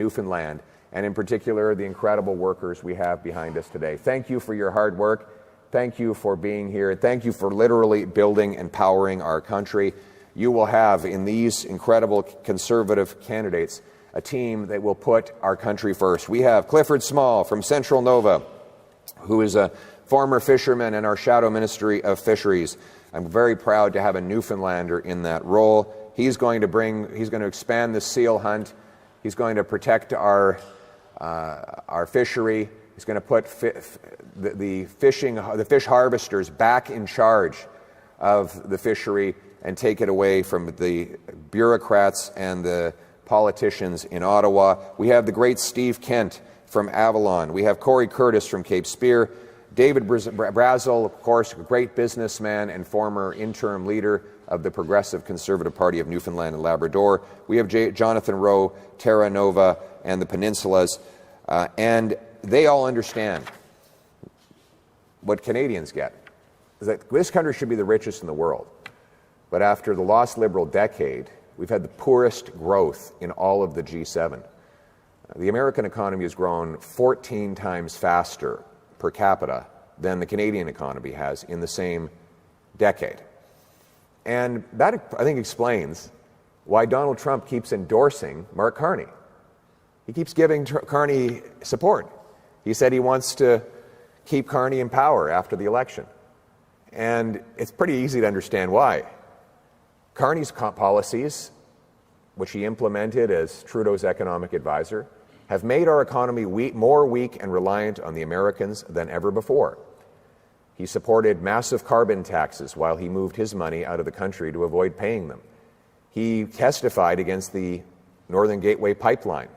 Newfoundland, and in particular, the incredible workers we have behind us today. Thank you for your hard work. Thank you for being here. Thank you for literally building and powering our country. You will have, in these incredible Conservative candidates, a team that will put our country first. We have Clifford Small from Central Nova, who is a former fisherman in our shadow Ministry of Fisheries. I'm very proud to have a Newfoundlander in that role. He's going to expand the seal hunt. He's going to protect our fishery. He's going to put the fish harvesters back in charge of the fishery and take it away from the bureaucrats and the politicians in Ottawa. We have the great Steve Kent from Avalon. We have Corey Curtis from Cape Spear. David Brazel, of course, a great businessman and former interim leader of the Progressive Conservative Party of Newfoundland and Labrador. We have Jonathan Rowe, Terra Nova, and the Peninsulas, and they all understand what Canadians get, is that this country should be the richest in the world. But after the lost Liberal decade, we've had the poorest growth in all of the G7. The American economy has grown 14 times faster per capita than the Canadian economy has in the same decade. And that, I think, explains why Donald Trump keeps endorsing Mark Carney. He keeps giving Carney support. He said he wants to keep Carney in power after the election. And it's pretty easy to understand why. Carney's policies, which he implemented as Trudeau's economic advisor, have made our economy more weak and reliant on the Americans than ever before. He supported massive carbon taxes while he moved his money out of the country to avoid paying them. He testified against the Northern Gateway pipeline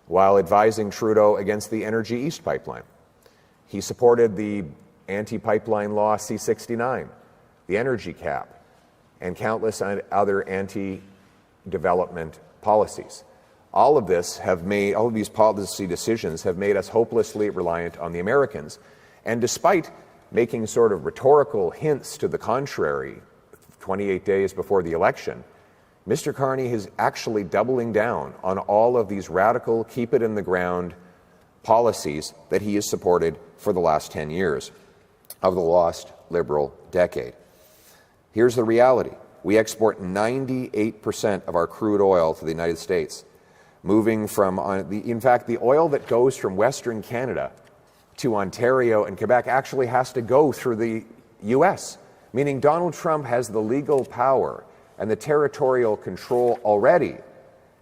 while advising Trudeau against the Energy East pipeline. He supported the anti-pipeline law C-69, the energy cap, and countless other anti-development policies. All of these policy decisions have made us hopelessly reliant on the Americans. And despite making sort of rhetorical hints to the contrary 28 days before the election, Mr. Carney is actually doubling down on all of these radical, keep-it-in-the-ground policies that he has supported for the last 10 years of the lost Liberal decade. Here's the reality. We export 98% of our crude oil to the United States. Moving from, in fact, the oil that goes from Western Canada to Ontario and Quebec actually has to go through the U.S., meaning Donald Trump has the legal power and the territorial control already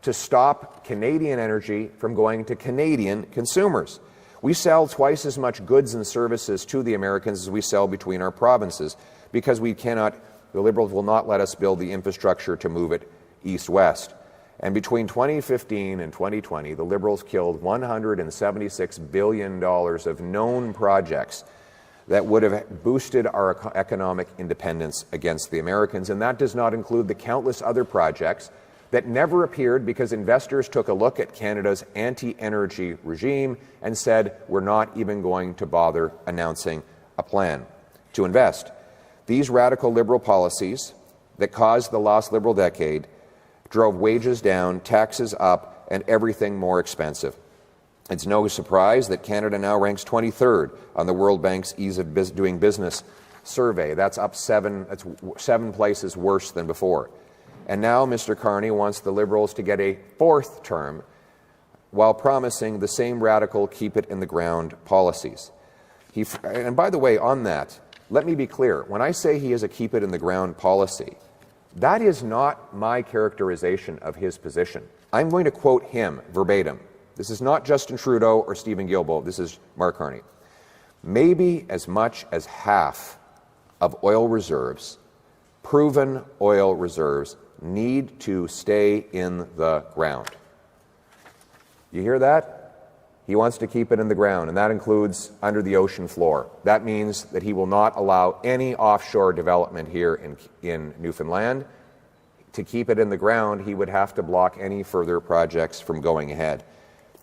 to stop Canadian energy from going to Canadian consumers. We sell twice as much goods and services to the Americans as we sell between our provinces because the Liberals will not let us build the infrastructure to move it east-west. And between 2015 and 2020, the Liberals killed $176 billion of known projects that would have boosted our economic independence against the Americans. And that does not include the countless other projects that never appeared because investors took a look at Canada's anti-energy regime and said, we're not even going to bother announcing a plan to invest. These radical Liberal policies that caused the lost Liberal decade drove wages down, taxes up, and everything more expensive. It's no surprise that Canada now ranks 23rd on the World Bank's Ease of Doing Business survey. That's up seven places worse than before. And now Mr. Carney wants the Liberals to get a fourth term while promising the same radical keep-it-in-the-ground policies. And by the way, on that, let me be clear. When I say he has a keep-it-in-the-ground policy, that is not my characterization of his position. I'm going to quote him verbatim. This is not Justin Trudeau or Stephen Guilbeault. This is Mark Carney. Maybe as much as half of oil reserves, proven oil reserves, need to stay in the ground. You hear that? He wants to keep it in the ground, and that includes under the ocean floor. That means that he will not allow any offshore development here in Newfoundland. To keep it in the ground, he would have to block any further projects from going ahead.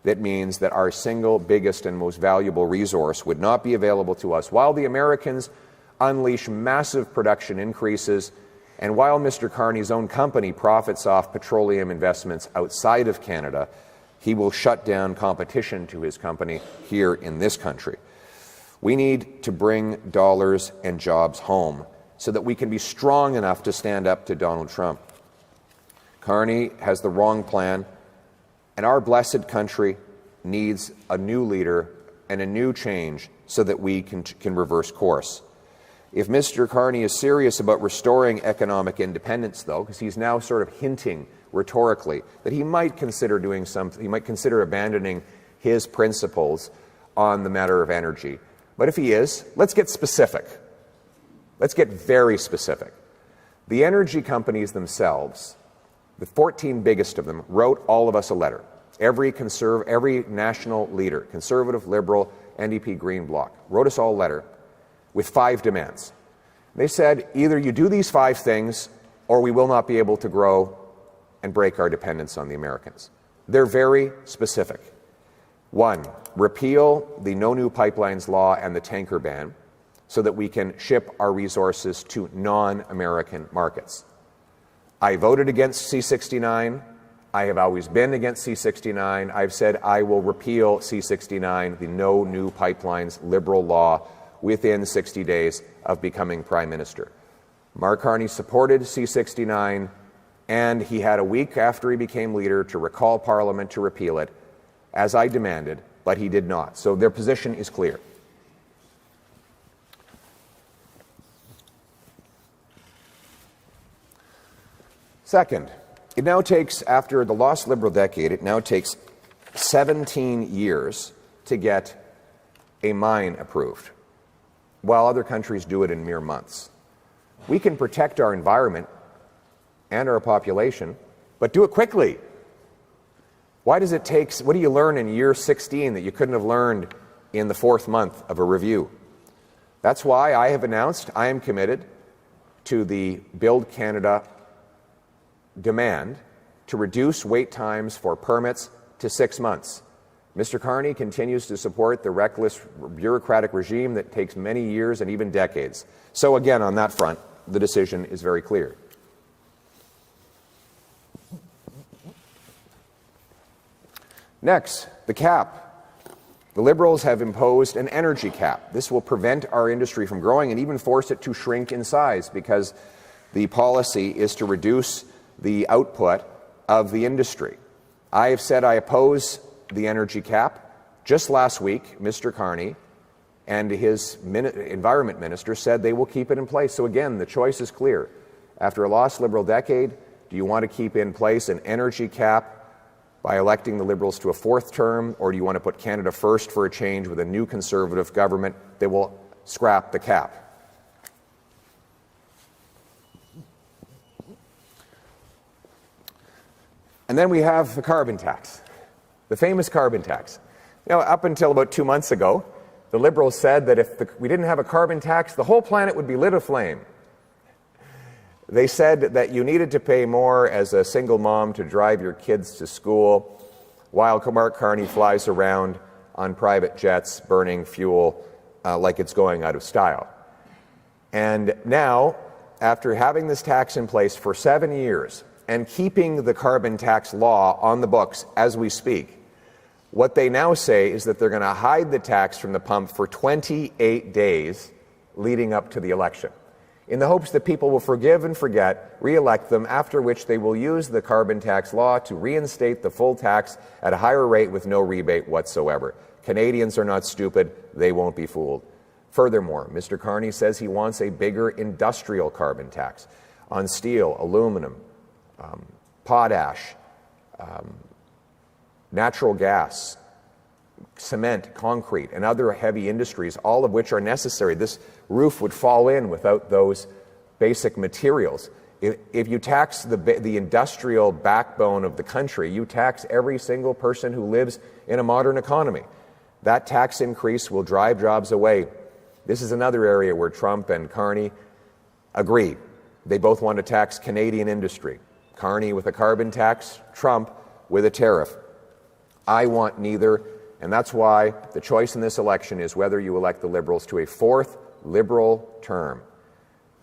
That means that our single biggest and most valuable resource would not be available to us while the Americans unleash massive production increases and while Mr. Carney's own company profits off petroleum investments outside of Canada. he will shut down competition to his company here in this country. We need to bring dollars and jobs home so that we can be strong enough to stand up to Donald Trump. Carney has the wrong plan, and our blessed country needs a new leader and a new change so that we can reverse course. If Mr. Carney is serious about restoring economic independence, though, because he's now sort of hinting rhetorically that he might consider doing something, he might consider abandoning his principles on the matter of energy. But if he is, let's get specific. Let's get very specific. The energy companies themselves, the 14 biggest of them, wrote all of us a letter. Every national leader, Conservative, Liberal, NDP, Green Bloc, wrote us all a letter with 5 demands. They said, either you do these 5 things or we will not be able to grow and break our dependence on the Americans. They're very specific. 1, repeal the No New Pipelines law and the tanker ban so that we can ship our resources to non-American markets. I voted against C-69. I have always been against C-69. I've said I will repeal C-69, the No New Pipelines liberal law, within 60 days of becoming Prime Minister. Mark Carney supported C-69, and he had a week after he became leader to recall Parliament to repeal it, as I demanded, but he did not. So their position is clear. Second, it now takes, after the lost Liberal decade, it now takes 17 years to get a mine approved, while other countries do it in mere months. We can protect our environment and our population, but do it quickly. Why does it take, what do you learn in year 16 that you couldn't have learned in the 4th month of a review? That's why I have announced I am committed to the Build Canada demand to reduce wait times for permits to 6 months. Mr. Carney continues to support the reckless bureaucratic regime that takes many years and even decades. So again, on that front, the decision is very clear. Next, the cap. The Liberals have imposed an energy cap. This will prevent our industry from growing and even force it to shrink in size because the policy is to reduce the output of the industry. I have said I oppose the energy cap. Just last week, Mr. Carney and his environment minister said they will keep it in place. So again, the choice is clear. After a lost Liberal decade, do you want to keep in place an energy cap by electing the Liberals to a 4th term, or do you want to put Canada first for a change with a new Conservative government that will scrap the cap? And then we have the carbon tax, the famous carbon tax. You know, up until about 2 months ago, the Liberals said that if we didn't have a carbon tax, the whole planet would be lit aflame. They said that you needed to pay more as a single mom to drive your kids to school, while Mark Carney flies around on private jets burning fuel like it's going out of style. And now, after having this tax in place for 7 years, and keeping the carbon tax law on the books as we speak, what they now say is that they're going to hide the tax from the pump for 28 days leading up to the election, in the hopes that people will forgive and forget, re-elect them, after which they will use the carbon tax law to reinstate the full tax at a higher rate with no rebate whatsoever. Canadians are not stupid. They won't be fooled. Furthermore, Mr. Carney says he wants a bigger industrial carbon tax on steel, aluminum, potash, natural gas, cement, concrete, and other heavy industries, all of which are necessary. This roof would fall in without those basic materials. If you tax the industrial backbone of the country, you tax every single person who lives in a modern economy. That tax increase will drive jobs away. This is another area where Trump and Carney agree. They both want to tax Canadian industry. Carney with a carbon tax, Trump with a tariff. I want neither, and that's why the choice in this election is whether you elect the Liberals to a 4th Liberal term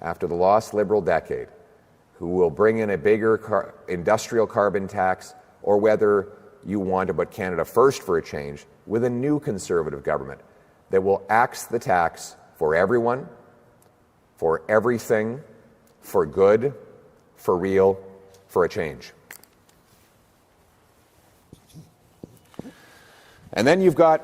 after the lost Liberal decade, who will bring in a bigger industrial carbon tax, or whether you want to put Canada first for a change with a new Conservative government that will axe the tax for everyone, for everything, for good, for real, for a change. And then you've got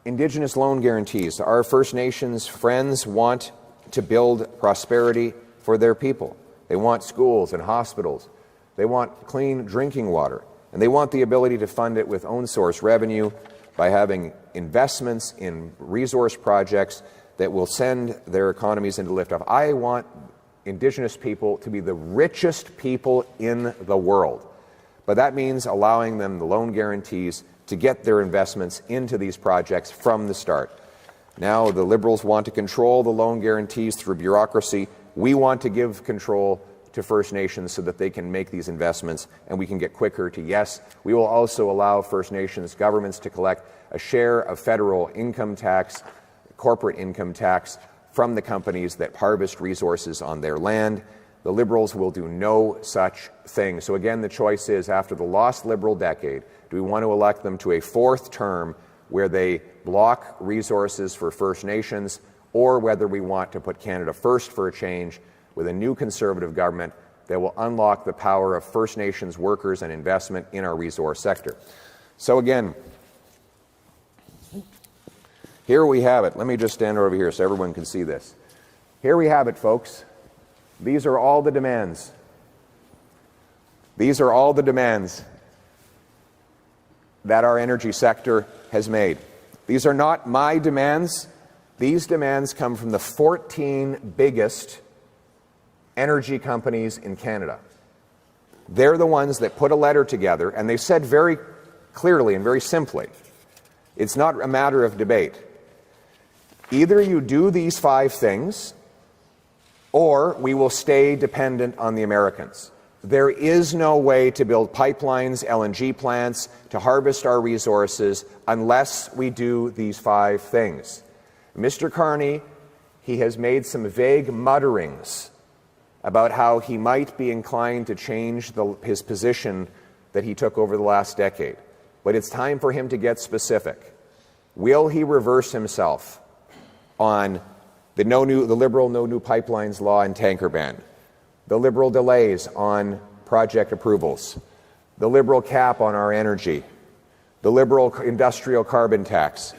Indigenous loan guarantees. Our First Nations friends want to build prosperity for their people. They want schools and hospitals. They want clean drinking water. And they want the ability to fund it with own source revenue by having investments in resource projects that will send their economies into liftoff. I want Indigenous people to be the richest people in the world. But that means allowing them the loan guarantees to get their investments into these projects from the start. Now the Liberals want to control the loan guarantees through bureaucracy. We want to give control to First Nations so that they can make these investments and we can get quicker to yes. We will also allow First Nations governments to collect a share of federal income tax, corporate income tax, from the companies that harvest resources on their land. The Liberals will do no such thing. So again, the choice is, after the lost Liberal decade, do we want to elect them to a fourth term where they block resources for First Nations, or whether we want to put Canada first for a change with a new Conservative government that will unlock the power of First Nations workers and investment in our resource sector. So again, here we have it. Let me just stand over here so everyone can see this. Here we have it, folks. These are all the demands. These are all the demands that our energy sector has made. These are not my demands. These demands come from the 14 biggest energy companies in Canada. They're the ones that put a letter together, and they said very clearly and very simply, it's not a matter of debate. Either you do these 5 things, or we will stay dependent on the Americans. There is no way to build pipelines, LNG plants, to harvest our resources unless we do these 5 things. Mr. Carney, he has made some vague mutterings about how he might be inclined to change his position that he took over the last decade. But it's time for him to get specific. Will he reverse himself on the Liberal no new pipelines law and tanker ban, the Liberal delays on project approvals, the Liberal cap on our energy, the Liberal industrial carbon tax,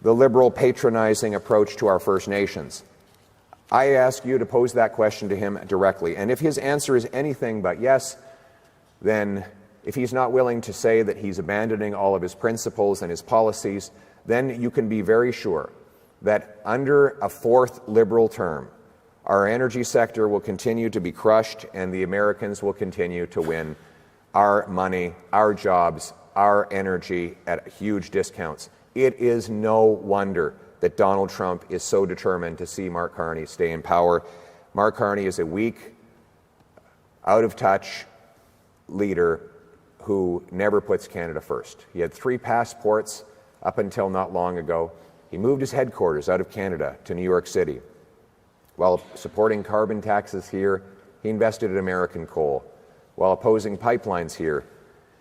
the Liberal patronizing approach to our First Nations? I ask you to pose that question to him directly. And if his answer is anything but yes, then if he's not willing to say that he's abandoning all of his principles and his policies, then you can be very sure that under a 4th Liberal term, our energy sector will continue to be crushed and the Americans will continue to win our money, our jobs, our energy at huge discounts. It is no wonder that Donald Trump is so determined to see Mark Carney stay in power. Mark Carney is a weak, out-of-touch leader who never puts Canada first. He had 3 passports up until not long ago. He moved his headquarters out of Canada to New York City. While supporting carbon taxes here, he invested in American coal. While opposing pipelines here,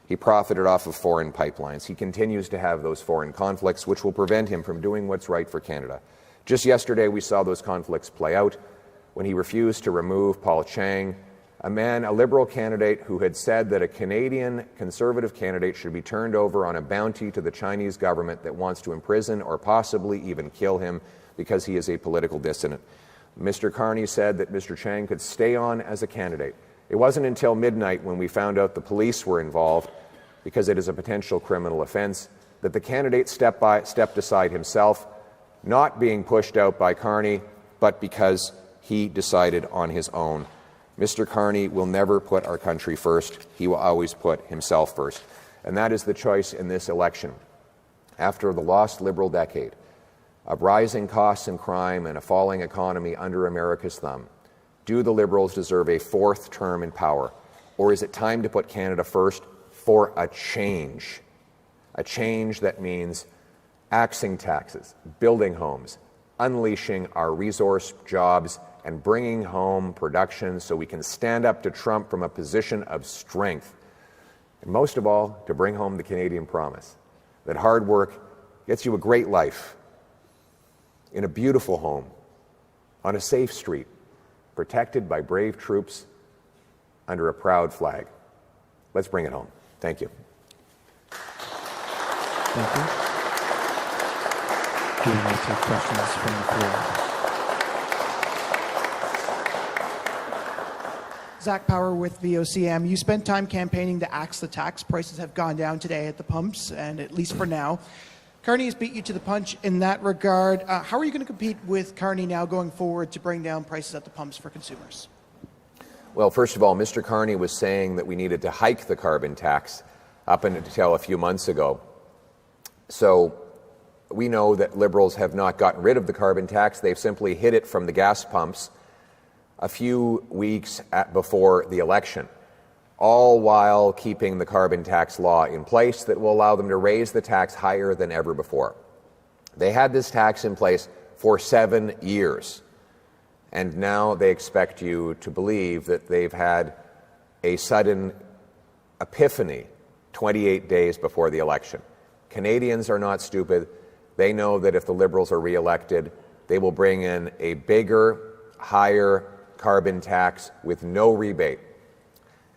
he profited off of foreign pipelines. He continues to have those foreign conflicts, which will prevent him from doing what's right for Canada. Just yesterday, we saw those conflicts play out when he refused to remove Paul Chang, a Liberal candidate who had said that a Canadian Conservative candidate should be turned over on a bounty to the Chinese government that wants to imprison or possibly even kill him because he is a political dissident. Mr. Carney said that Mr. Chang could stay on as a candidate. It wasn't until midnight, when we found out the police were involved, because it is a potential criminal offense, that the candidate stepped aside himself, not being pushed out by Carney, but because he decided on his own. Mr. Carney will never put our country first. He will always put himself first. And that is the choice in this election. After the lost Liberal decade of rising costs and crime and a falling economy under America's thumb, do the Liberals deserve a 4th term in power? Or is it time to put Canada first for a change? A change that means axing taxes, building homes, unleashing our resource jobs, and bringing home production so we can stand up to Trump from a position of strength. And most of all, to bring home the Canadian promise that hard work gets you a great life in a beautiful home, on a safe street, protected by brave troops under a proud flag. Let's bring it home. Thank you. Thank you. Do we want to take questions from the floor? Zach Power with VOCM. You spent time campaigning to axe the tax. Prices have gone down today at the pumps, and at least for now. Carney has beat you to the punch in that regard. How are you going to compete with Carney now going forward to bring down prices at the pumps for consumers? Well, first of all, Mr. Carney was saying that we needed to hike the carbon tax up until a few months ago. So we know that Liberals have not gotten rid of the carbon tax. They've simply hid it from the gas pumps a few weeks before the election, all while keeping the carbon tax law in place that will allow them to raise the tax higher than ever before. They had this tax in place for 7 years, and now they expect you to believe that they've had a sudden epiphany 28 days before the election. Canadians are not stupid. They know that if the Liberals are re-elected, they will bring in a bigger, higher carbon tax with no rebate.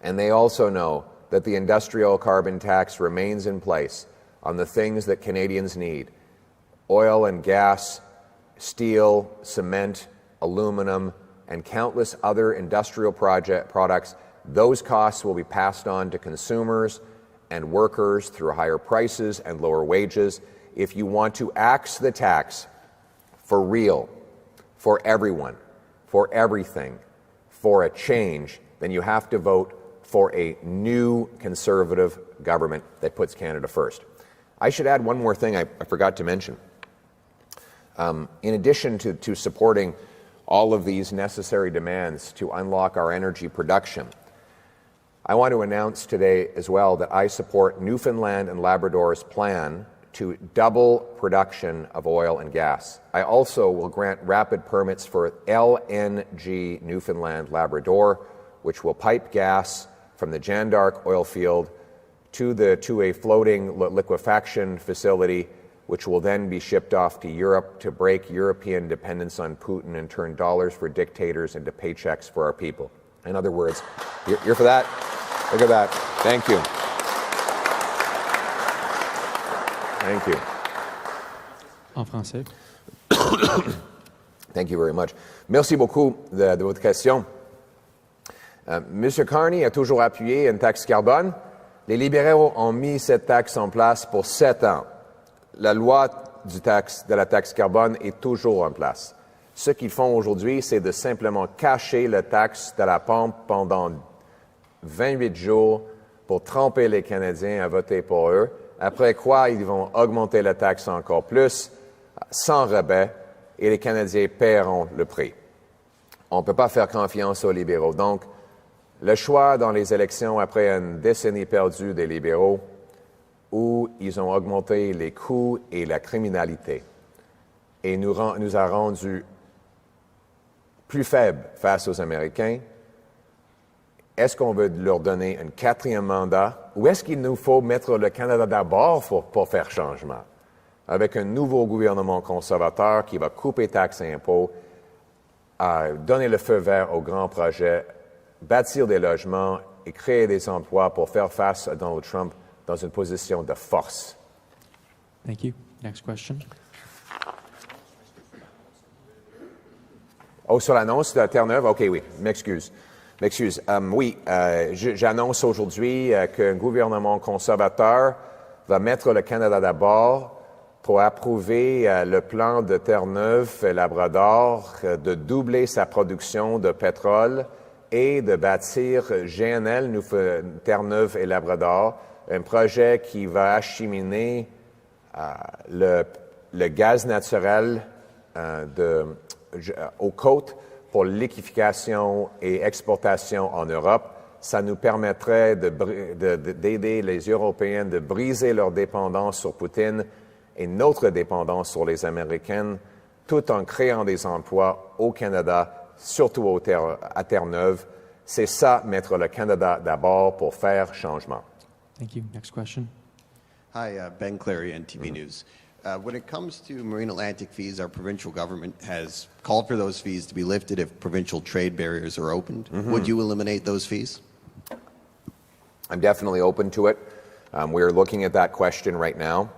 And they also know that the industrial carbon tax remains in place on the things that Canadians need: oil and gas, steel, cement, aluminum, and countless other industrial products. Those costs will be passed on to consumers and workers through higher prices and lower wages. If you want to axe the tax for real, for everyone, for everything, for a change, then you have to vote for a new Conservative government that puts Canada first. I should add one more thing I forgot to mention. In addition to supporting all of these necessary demands to unlock our energy production, I want to announce today as well that I support Newfoundland and Labrador's plan to double production of oil and gas. I also will grant rapid permits for LNG Newfoundland Labrador, which will pipe gas from the Jeanne d'Arc oil field to a floating liquefaction facility, which will then be shipped off to Europe to break European dependence on Putin and turn dollars for dictators into paychecks for our people. In other words, you're for that? Look at that. Thank you. Thank you. En français. Thank you very much. Merci beaucoup de votre question. Mr. Carney a toujours appuyé une taxe carbone. Les libéraux ont mis cette taxe en place pour 7 ans. La loi de la taxe carbone est toujours en place. Ce qu'ils font aujourd'hui, c'est de simplement cacher la taxe de la pompe pendant 28 jours pour tromper les Canadiens à voter pour eux, après quoi ils vont augmenter la taxe encore plus, sans rabais, et les Canadiens paieront le prix. On ne peut pas faire confiance aux libéraux. Donc, le choix dans les élections après une décennie perdue des libéraux, où ils ont augmenté les coûts et la criminalité, et nous a rendus plus faibles face aux Américains. Est-ce qu'on veut leur donner un 4e mandat, ou est-ce qu'il nous faut mettre le Canada d'abord pour faire changement, avec un nouveau gouvernement conservateur qui va couper taxes et impôts, donner le feu vert aux grands projets, bâtir des logements et créer des emplois pour faire face à Donald Trump dans une position de force? Thank you. Next question. Oh, sur l'annonce de Terre-Neuve? OK, oui, m'excuse. Oui, j'annonce aujourd'hui qu'un gouvernement conservateur va mettre le Canada d'abord pour approuver le plan de Terre-Neuve et Labrador de doubler sa production de pétrole et de bâtir GNL, Terre-Neuve et Labrador, un projet qui va acheminer le gaz naturel aux côtes pour liquéfaction et exportation en Europe. Ça nous permettrait d'aider les Européens de briser leur dépendance sur Poutine et notre dépendance sur les Américaines, tout en créant des emplois au Canada, surtout à Terre-Neuve. C'est ça, mettre le Canada d'abord pour faire changement. Thank you. Next question. Hi, Ben Clary, NTV News. When it comes to Marine Atlantic fees, our provincial government has called for those fees to be lifted if provincial trade barriers are opened. Would you eliminate those fees? I'm definitely open to it. We're looking at that question right now.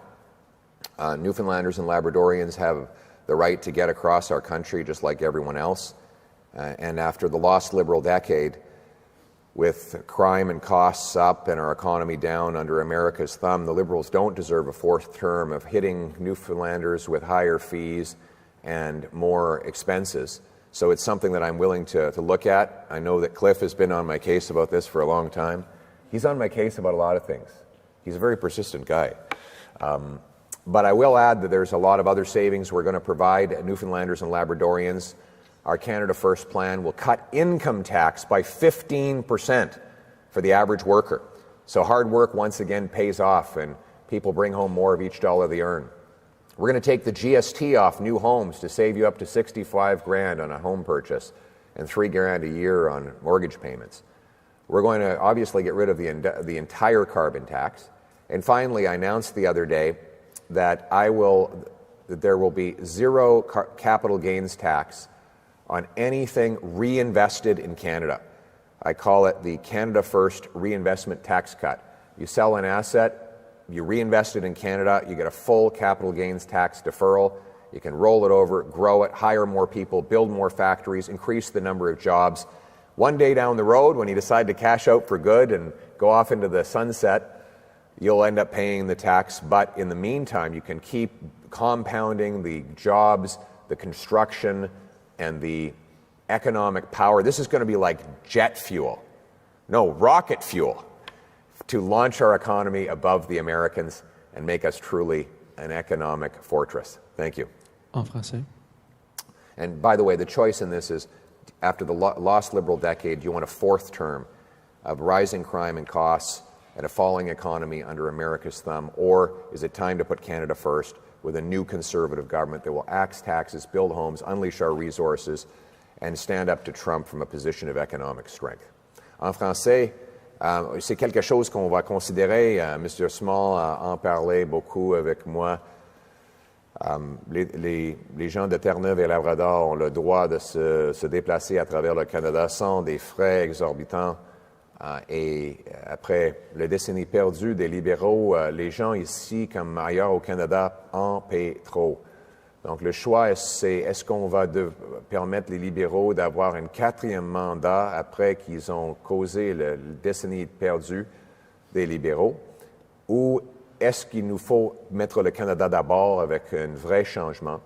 Newfoundlanders and Labradorians have the right to get across our country just like everyone else. And after the lost Liberal decade, with crime and costs up and our economy down under America's thumb, the Liberals don't deserve a fourth term of hitting Newfoundlanders with higher fees and more expenses. So it's something that I'm willing to look at. I know that Cliff has been on my case about this for a long time. He's on my case about a lot of things. He's a very persistent guy. But I will add that there's a lot of other savings we're going to provide Newfoundlanders and Labradorians. Our Canada First plan will cut income tax by 15% for the average worker. So hard work once again pays off and people bring home more of each dollar they earn. We're going to take the GST off new homes to save you up to $65,000 on a home purchase and $3,000 a year on mortgage payments. We're going to obviously get rid of the entire carbon tax. And finally, I announced the other day that there will be zero capital gains tax on anything reinvested in Canada. I call it the Canada First Reinvestment Tax Cut. You sell an asset, you reinvest it in Canada, you get a full capital gains tax deferral. You can roll it over, grow it, hire more people, build more factories, increase the number of jobs. One day down the road, when you decide to cash out for good and go off into the sunset, you'll end up paying the tax. But in the meantime, you can keep compounding the jobs, the construction, and the economic power. This is going to be like jet fuel, no, rocket fuel, to launch our economy above the Americans and make us truly an economic fortress. Thank you. En français. And by the way, the choice in this is, after the lost Liberal decade, you want a fourth term of rising crime and costs and a falling economy under America's thumb, or is it time to put Canada first with a new Conservative government that will axe taxes, build homes, unleash our resources, and stand up to Trump from a position of economic strength? En français, c'est quelque chose qu'on va considérer. Mr. Small en parlait beaucoup avec moi. Les gens de Terre-Neuve et Labrador ont le droit de se déplacer à travers le Canada sans des frais exorbitants. Et après les décennies perdues des libéraux, les gens ici, comme ailleurs au Canada, en paient trop. Donc le choix, c'est est-ce qu'on va permettre les libéraux d'avoir un quatrième mandat après qu'ils ont causé la décennie perdue des libéraux, ou est-ce qu'il nous faut mettre le Canada d'abord avec un vrai changement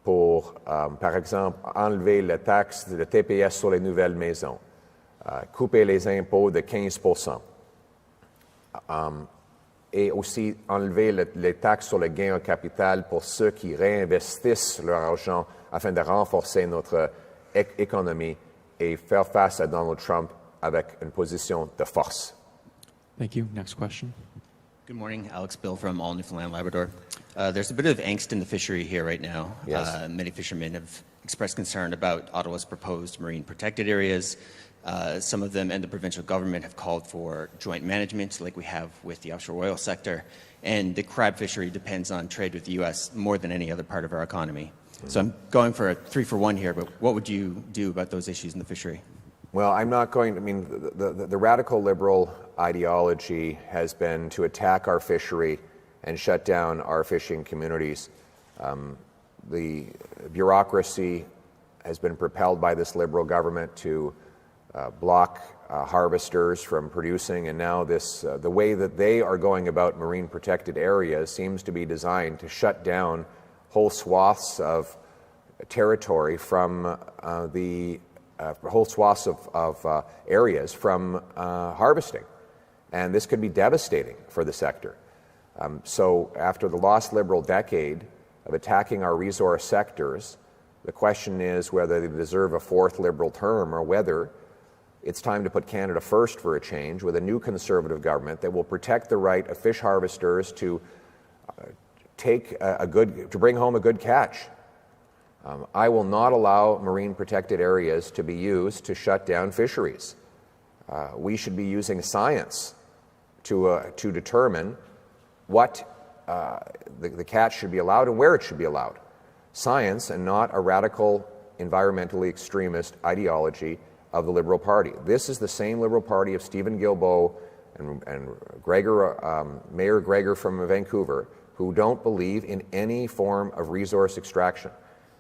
pour, par exemple, enlever la taxe, le TPS sur les nouvelles maisons, couper les impôts de 15%, et aussi enlever les taxes sur le gain au capital pour ceux qui réinvestissent leur argent afin de renforcer notre économie et faire face à Donald Trump avec une position de force. Thank you. Next question. Good morning, Alex Bill from All Newfoundland Labrador. There's a bit of angst in the fishery here right now. Yes. Many fishermen have expressed concern about Ottawa's proposed marine protected areas. Some of them and the provincial government have called for joint management like we have with the offshore oil sector. And the crab fishery depends on trade with the U.S. more than any other part of our economy. Mm-hmm. So I'm going for a 3-for-1 here, but what would you do about those issues in the fishery? Well, I'm not going to, the radical liberal ideology has been to attack our fishery and shut down our fishing communities. The bureaucracy has been propelled by this liberal government to block harvesters from producing, and now the way that they are going about marine protected areas seems to be designed to shut down whole swaths of territory from whole swaths of areas from harvesting. And this could be devastating for the sector. So after the lost Liberal decade of attacking our resource sectors, the question is whether they deserve a fourth Liberal term or whether it's time to put Canada first for a change with a new Conservative government that will protect the right of fish harvesters to bring home a good catch. I will not allow marine protected areas to be used to shut down fisheries. We should be using science to determine what the catch should be allowed and where it should be allowed. Science and not a radical, environmentally extremist ideology of the Liberal Party. This is the same Liberal Party of Stephen Guilbeault and Mayor Gregor from Vancouver, who don't believe in any form of resource extraction.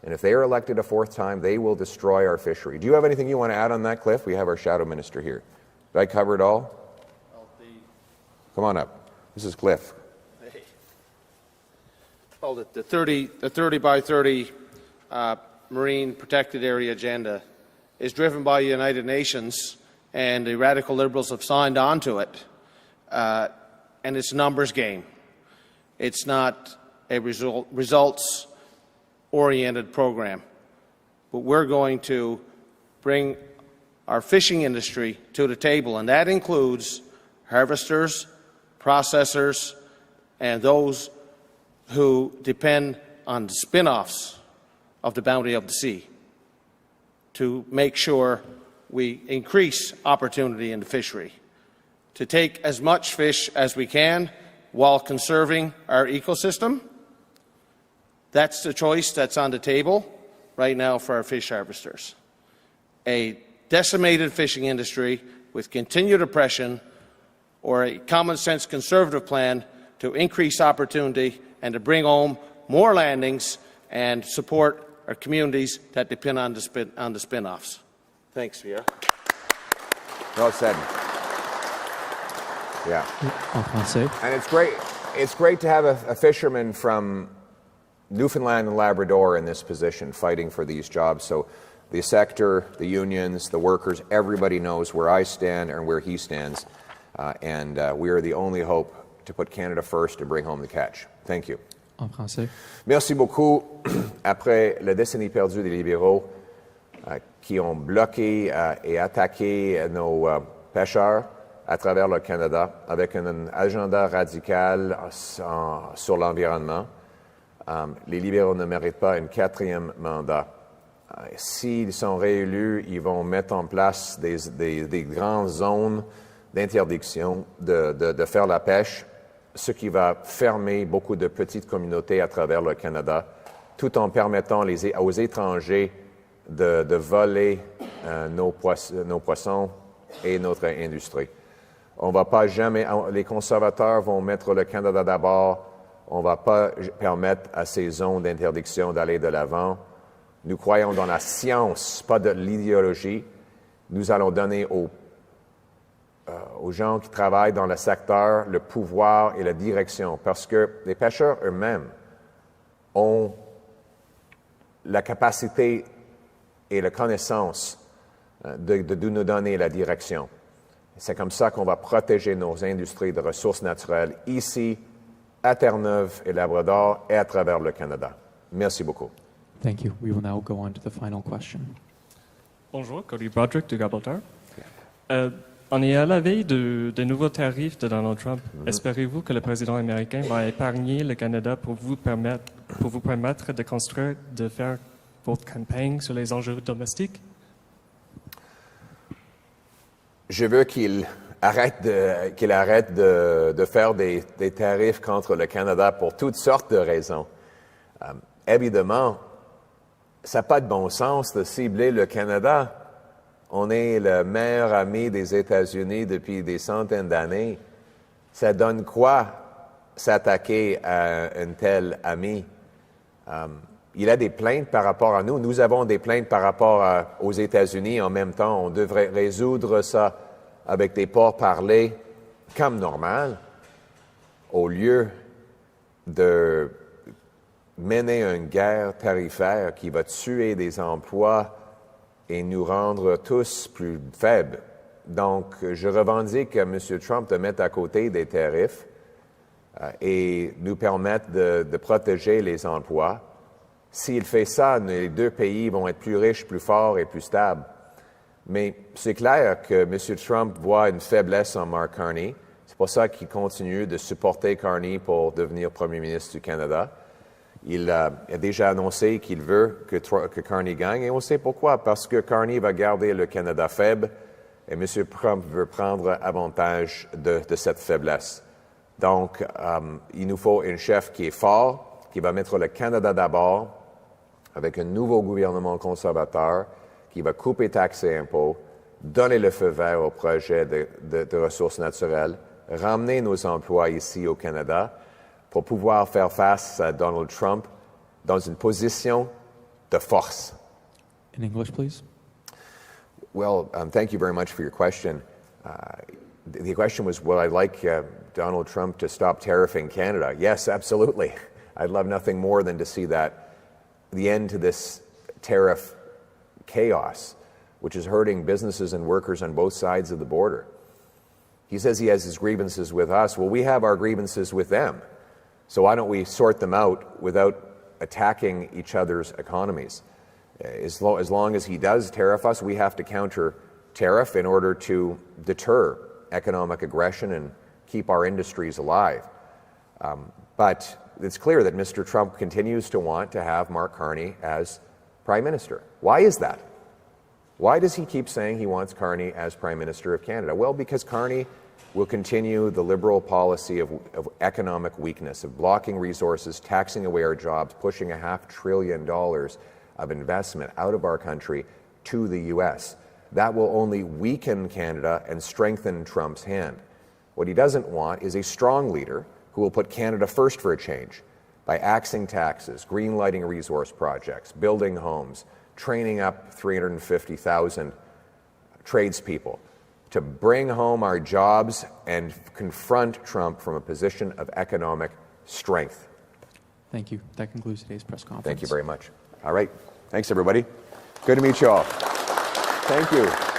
And if they are elected a fourth time, they will destroy our fishery. Do you have anything you want to add on that, Cliff? We have our shadow minister here. Did I cover it all? Come on up. This is Cliff. Well, the 30 by 30 marine protected area agenda is driven by the United Nations, and the radical Liberals have signed on to it. And it's a numbers game. It's not a results-oriented program. But we're going to bring our fishing industry to the table, and that includes harvesters, processors, and those who depend on the spin-offs of the bounty of the sea to make sure we increase opportunity in the fishery, to take as much fish as we can while conserving our ecosystem. That's the choice that's on the table right now for our fish harvesters. A decimated fishing industry with continued oppression, or a common-sense conservative plan to increase opportunity and to bring home more landings and support our communities that depend on the spin-offs. Thanks, Pierre. Well said. Yeah. En français. And it's great to have a fisherman from Newfoundland and Labrador in this position fighting for these jobs. So the sector, the unions, the workers, everybody knows where I stand and where he stands. And we are the only hope to put Canada first to bring home the catch. Thank you. En français. Merci beaucoup. Après la décennie perdue des libéraux qui ont bloqué et attaqué nos pêcheurs à travers le Canada avec un agenda radical sur l'environnement, les libéraux ne méritent pas un quatrième mandat. S'ils sont réélus, ils vont mettre en place des grandes zones d'interdiction de faire la pêche, ce qui va fermer beaucoup de petites communautés à travers le Canada, tout en permettant aux étrangers de voler nos poissons et notre industrie. On va pas jamais, les conservateurs vont mettre le Canada d'abord. On ne va pas permettre à ces zones d'interdiction d'aller de l'avant. Nous croyons dans la science, pas de l'idéologie. Nous allons donner aux gens qui travaillent dans le secteur le pouvoir et la direction, parce que les pêcheurs eux-mêmes ont la capacité et la connaissance de nous donner la direction. C'est comme ça qu'on va protéger nos industries de ressources naturelles ici, à Terre-Neuve et Labrador et à travers le Canada. Merci beaucoup. Thank you. We will now go on to the final question. Bonjour, Cody Broderick de Gibraltar. On est à la veille de nouveaux tarifs de Donald Trump. Espérez-vous que le président américain va épargner le Canada pour vous permettre de construire, de faire votre campagne sur les enjeux domestiques? Je veux qu'il arrête de faire des tarifs contre le Canada pour toutes sortes de raisons. Évidemment, ça n'a pas de bon sens de cibler le Canada. On est le meilleur ami des États-Unis depuis des centaines d'années. Ça donne quoi s'attaquer à un tel ami? Il a des plaintes par rapport à nous. Nous avons des plaintes par rapport aux États-Unis en même temps. On devrait résoudre ça avec des pourparlers comme normal, au lieu de mener une guerre tarifaire qui va tuer des emplois et nous rendre tous plus faibles. Donc, je revendique que M. Trump de mettre à côté des tarifs et nous permettre de protéger les emplois. S'il fait ça, les deux pays vont être plus riches, plus forts et plus stables. Mais c'est clair que M. Trump voit une faiblesse en Mark Carney. C'est pour ça qu'il continue de supporter Carney pour devenir premier ministre du Canada. Il a déjà annoncé qu'il veut que Carney gagne, et on sait pourquoi. Parce que Carney va garder le Canada faible Et M. Trump veut prendre avantage de cette faiblesse. Donc, il nous faut un chef qui est fort, qui va mettre le Canada d'abord, avec un nouveau gouvernement conservateur, qui va couper taxes et impôts, donner le feu vert au projet de ressources naturelles, ramener nos emplois ici au Canada pour pouvoir faire face à Donald Trump dans une position de force. In English, please. Well, thank you very much for your question. The question was, would I like Donald Trump to stop tariffing Canada? Yes, absolutely. I'd love nothing more than to see the end to this tariff chaos, which is hurting businesses and workers on both sides of the border. He says he has his grievances with us. Well, we have our grievances with them. So why don't we sort them out without attacking each other's economies? As long as he does tariff us, we have to counter tariff in order to deter economic aggression and keep our industries alive. But it's clear that Mr. Trump continues to want to have Mark Carney as Prime Minister. Why is that? Why does he keep saying he wants Carney as Prime Minister of Canada? Well, because Carney will continue the Liberal policy of economic weakness, of blocking resources, taxing away our jobs, pushing $500 billion of investment out of our country to the U.S. That will only weaken Canada and strengthen Trump's hand. What he doesn't want is a strong leader who will put Canada first for a change by axing taxes, green-lighting resource projects, building homes, training up 350,000 tradespeople to bring home our jobs and confront Trump from a position of economic strength. Thank you. That concludes today's press conference. Thank you very much. All right. Thanks, everybody. Good to meet you all. Thank you.